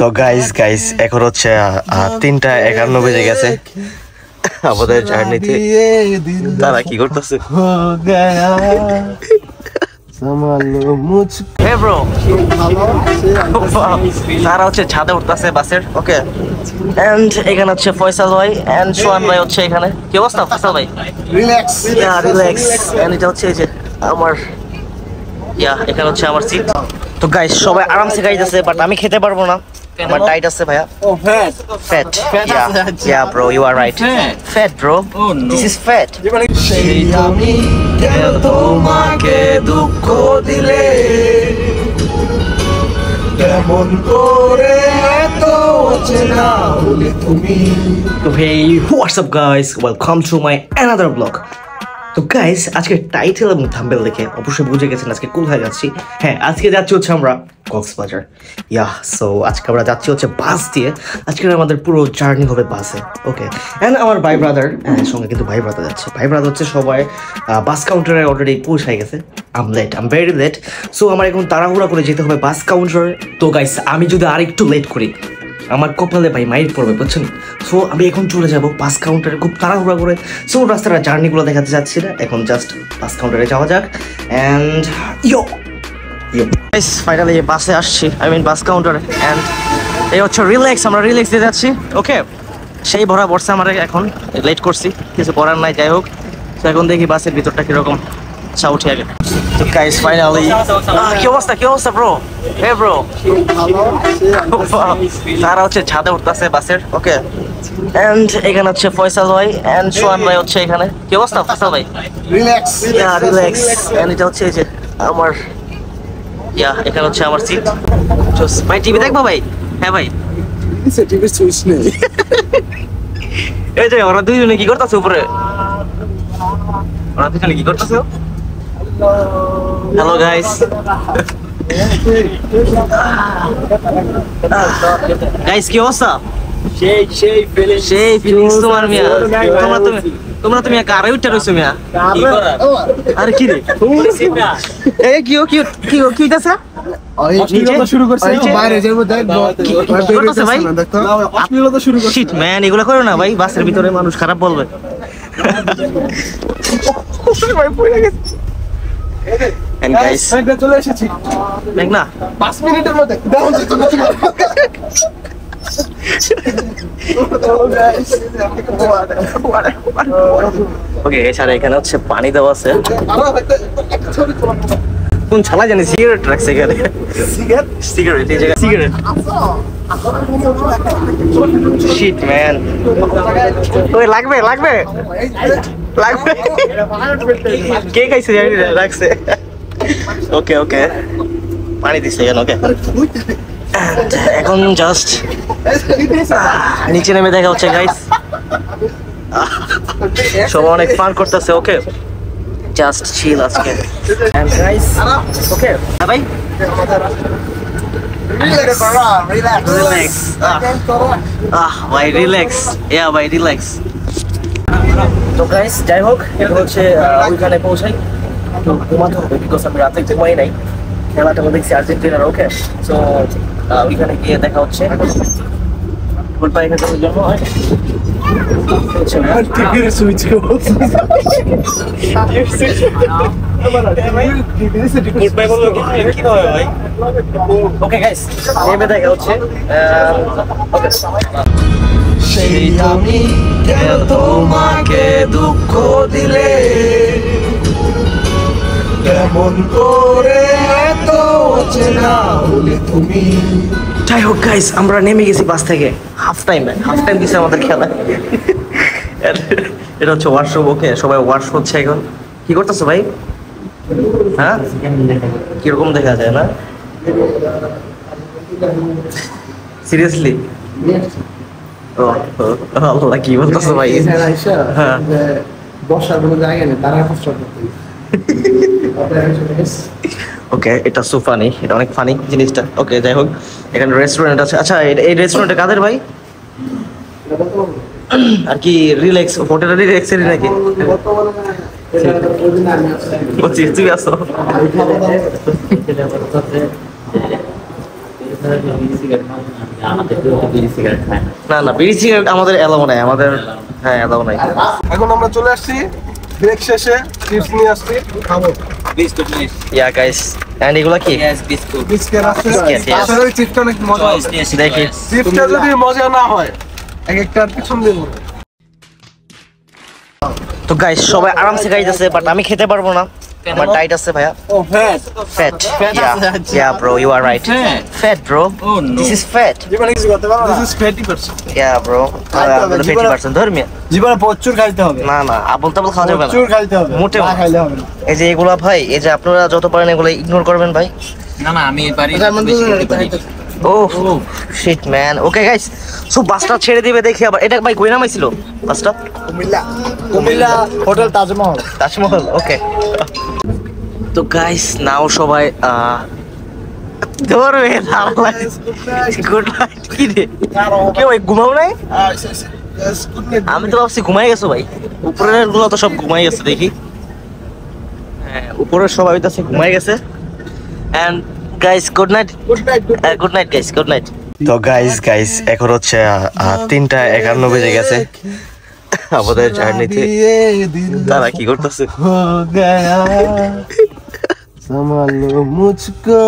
তো গাইস এখন হচ্ছে 3:51 বেজে গেছে আমাদের জার্নিতে। তারা কি করতেছে? Hey bro, তারা হচ্ছে ছাদে উঠতেছে বাসের। ওকে, এন্ড এখানে হচ্ছে ফয়সাল ভাই এন্ড সোহান ভাই হচ্ছে এখানে। কি অবস্থা ফয়সাল ভাই? রিল্যাক্স, এন্ড এটা হচ্ছে এই যে আমার এখানে হচ্ছে আমার সিট। তো গাইস সবাই আরামসে গাইতেছে, বাট আমি খেতে পারবো না, আমার ডায়েট আছে ভাইয়া। Fat yeah bro, you are right, fat bro, this is fat. সেই আমি কেন তোমাকে দুঃখ দিলে, কেমন করে এত অচেনা হলে তুমি। তো hey, what's up guys, welcome to my another vlog. তো গাইস আজকে টাইটেল এবং থাম্বনেল দেখে অবশ্যই বুঝে গেছেন আজকে কোথায় যাচ্ছি। হ্যাঁ, আজকে যাচ্ছি হচ্ছে আমরা কক্সবাজার। সো আজকে আমরা যাচ্ছি হচ্ছে বাস দিয়ে। আজকে আমাদের পুরো জার্নি হবে বাসে। ওকে, অ্যান্ড আমার ভাই ব্রাদার সঙ্গে কিন্তু ভাই ব্রাদার যাচ্ছে। ভাই ব্রাদার হচ্ছে সবাই বাস কাউন্টারে অলরেডি পৌঁছায় গেছে। আম ভেরি লেট। সো আমার এখন তাড়াহুড়া করে যেতে হবে বাস কাউন্টারে। তো গাইস আমি যদি আর একটু লেট করি আমার কপালে ভাই মাইর পড়বে, বুঝছেন? সো আমি এখন চলে যাবো বাস কাউন্টারে খুব তাড়াহুড়া করে। সো রাস্তার জার্নিগুলো দেখাতে যাচ্ছি না, এখন জাস্ট বাস কাউন্টারে যাওয়া যাক। অ্যান্ড ফাইনালি বাসে আসছি, আই মিন বাস কাউন্টারে। অ্যান্ড এই হচ্ছে রিল্যাক্স, আমরা রিল্যাক্স দিয়ে যাচ্ছি। ওকে, সেই ভরা বর্ষা আমার এখন লেট করছি, কিছু করার নাই। যাই হোক, তো এখন দেখি বাসের ভিতরটা কিরকম। উঠি আগে। তো গাইস ফাইনালি কি অবস্থা ব্রো? হে ব্রো, তারা হচ্ছে ছাদে উঠতেছে বাসের। ওকে, এন্ড এখানে হচ্ছে ফয়সাল ভাই এন্ড সোহান ভাই হচ্ছে এখানে। কি অবস্থা ফয়সাল ভাই? রিল্যাক্স, এন্ড এটা হচ্ছে এই যে আমার এখানে হচ্ছে আমার সিট। ভাই টিভি দেখবো ভাই? হ্যাঁ ভাই, টিভি সুইচ নেই। এই যে ওরা দুইজনে কি করতেছে উপরে? ওরা দুইজনে কি করতেছে? হ্যালো গাইস, গাইস কি অবস্থা? সেই ফিলিংস তোমার মিয়া। তোমরা তুমি কারে উঠতে রইছো মিয়া? আরে কি রে এই কি হইতাছে? অশ্লীলতা শুরু করছে, বাইরে যাইব দেখবো কি করতেছে ভাই? অশ্লীলতা শুরু করছে। শিট ম্যান, এগুলা করো না ভাই, বাসের ভিতরে মানুষ খারাপ বলবে। ভাই পড়ে গেছে। And guys, চলে এসেছি মেঘনা 5 মিনিটের মধ্যে। ওকে, এছাড়া এখানে হচ্ছে পানি দেওয়া আছে। কোন ছালা জানি সিগারেট রাখছে এখানে। সিগারেট এই জায়গায় সিগারেট। শিট ম্যান, ওই লাগবে কে খাইছে জানি রাখছে। ওকে পানি দিচ্ছে এখানে। ওকে, এখন জাস্ট নিচে নেমে দেখা হচ্ছে গাইস। সবাই অনেক ফান করতেছে। ওকে, জাস্ট চিল আজকে। এন্ড গাইস ওকে ভাই রিল্যাক্স। তো গাইস যাই হোক, এখন হচ্ছে ওইখানে পৌঁছাই। তো ঘুমাতে হবে, বিকজ আমি রাতে ঘুমাই নাই, খেলাটা দেখছি আর্জেন্টিনার। ওকে, সো ওইখানে গিয়ে দেখা হচ্ছে। ওকে গাইস, নেমে দেখা হচ্ছে। সেই আমি কেন তোমাকে দুঃখ দিলে, কেমন করে এত অচেনা হলে তুমি। যাই হোক গাইস, আমরা নেমে গেছি বাস থেকে। হাফ টাইম দিছে আমাদের খেলা। এটা হচ্ছে ওয়াশরুম। ওকে, সবাই ওয়াশ হচ্ছে এখন। কি করতেছো ভাই? হ্যাঁ, কিরকম দেখা যায় না? সিরিয়াসলি? আল্লাহ, কি বলতেছো ভাই? হ্যাঁ, বসার কোনো জায়গা নেই, তারা কষ্ট করতে। ওকে, এটা সো ফানি, এটা অনেক ফানি জিনিসটা। ওকে, যাই হোক, এখানে রেস্টুরেন্ট আছে। আচ্ছা, এই রেস্টুরেন্টে কাদের ভাই? আর কি রিল্যাক্স, হোটেলের রিল্যাক্সেরই নাকি? তুই আসো। না না, বিড়ি সিগারেট আমাদের এলাও নাই, আমাদের হ্যাঁ এলাও নাই। এখন আমরা চলে আসছি ব্রেক শেষে, চিপস নিয়ে আসছি, খাবো। ইয়া গাইস, এন্ড এগুলা কি? বিস্কিট আছে, Biscuit, yes. আসলে ওই চিপসটা অনেক মজা হবে। দেখি। চিপসটা যদি মজা না হয়, এক একটার পিছন দিব। তো গাইস সবাই আরামসে খাইতেছে, বাট আমি খেতে পারবো না, আমার ডাইট আছে ভাইয়া। ও fat. Fat. Yeah, bro, you are right. Fat, bro. Oh no. This is fat. জীবনে কিছু করতে পারো না। This is 50%. Yeah, bro. 50% ধর্মীয়। জীবনে প্রচুর খাইতে হবে। না না, আবল তাবল খাওয়া যাবে না। প্রচুর খাইতে হবে। মোটেও না খাইলে হবে না। এই যে এগুলা ভাই, এই যে আপনারা যত পারেন এগুলা ইগনোর করবেন ভাই। না না, আমি পারি না, বেশি খেতে পারি না। Oh shit man. Okay guys, so বাসটা ছেড়ে দিবে দেখি আবার। এটা ভাই কই নামাইছিল বাসটা? কুমিল্লা হোটেল তাজমহল। তাজমহল, ওকে। তো গাইস নাও সবাই ধরবে গুড নাইট। কি রে কেউ ঘুমাও নাই? আমি তো ভাবছি ঘুমাই গেছো ভাই, উপরের গুলো তো সব ঘুমাই গেছে দেখি। হ্যাঁ উপরের সবাই তো ঘুমাই গেছে। And guys good night, good night guys, good night. তো গাইস এখন হচ্ছে 3:51 বেজে গেছে আমাদের জার্নিতে। তারা কি করতেছে? संभालो मुझको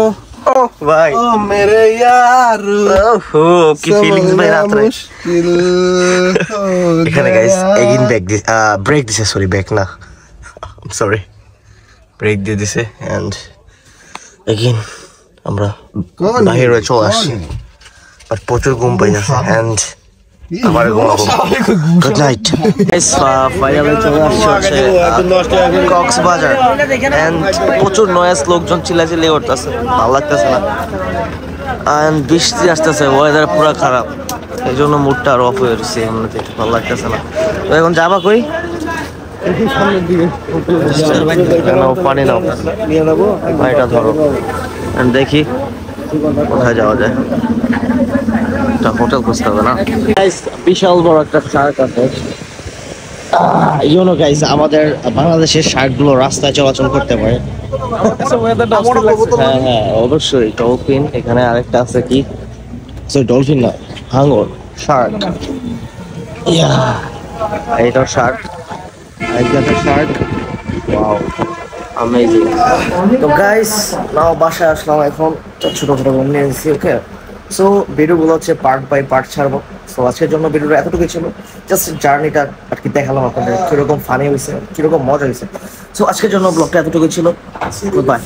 ও ভাই, ओ मेरे यार ওহো কি ফিলিংস ভাই রাতে। मुश्किल এখানে গাইস এগেইন ব্রেক দিছে, সরি ব্রেক না, সরি ব্রেক দিয়ে দিছে। এন্ড এগেইন আমরা বাইরে চলে আসছি, বাট প্রচুর ঘুম পাই যাচ্ছে। এন্ড আমার ঘুমাবো। গুড নাইট গাইস, ফাইনালি চলে আসছে হচ্ছে কক্সবাজার। এন্ড প্রচুর নয়েজ, লোকজন চিল্লাচিল্লি করতেছে, ভালো লাগতেছে না। এন্ড বৃষ্টি আসতেছে, ওয়েদার পুরো খারাপ, এই জন্য মুডটা আর অফ হয়ে গেছে, এমনিতে ভালো লাগতেছে না। তো এখন যাবা কই? পানি নাও, এটা ধরো, দেখি কোথায় যাওয়া যায়। হোটেল খুঁজতে হবে না। বিশাল বড় একটা শার্ক আছে। ইউনো গাইস, আমাদের বাংলাদেশের শার্ক গুলো রাস্তায় চলাচল করতে পারে। হ্যাঁ হ্যাঁ অবশ্যই, ডলফিন। এখানে আরেকটা আছে কি, ডলফিন না, হাঙ্গর, শার্ক। ইয়া এইটা শার্ক, এইটা শার্ক। Wow amazing. তো গাইস নাও বাসায় আসলাম, এখন ছোট ছোট ঘুম নিয়ে এসেছি। ওকে, সো ভিডিওগুলো হচ্ছে পার্ট বাই পার্ট ছাড়বো। সো আজকের জন্য ভিডিওটা এতটুকুই ছিল, জাস্ট জার্নিটা আর কি দেখালাম আপনাদের, কিরকম ফানি হয়েছে, কিরকম মজা হয়েছে। সো আজকের জন্য ব্লগটা এতটুকুই ছিল। Good bye.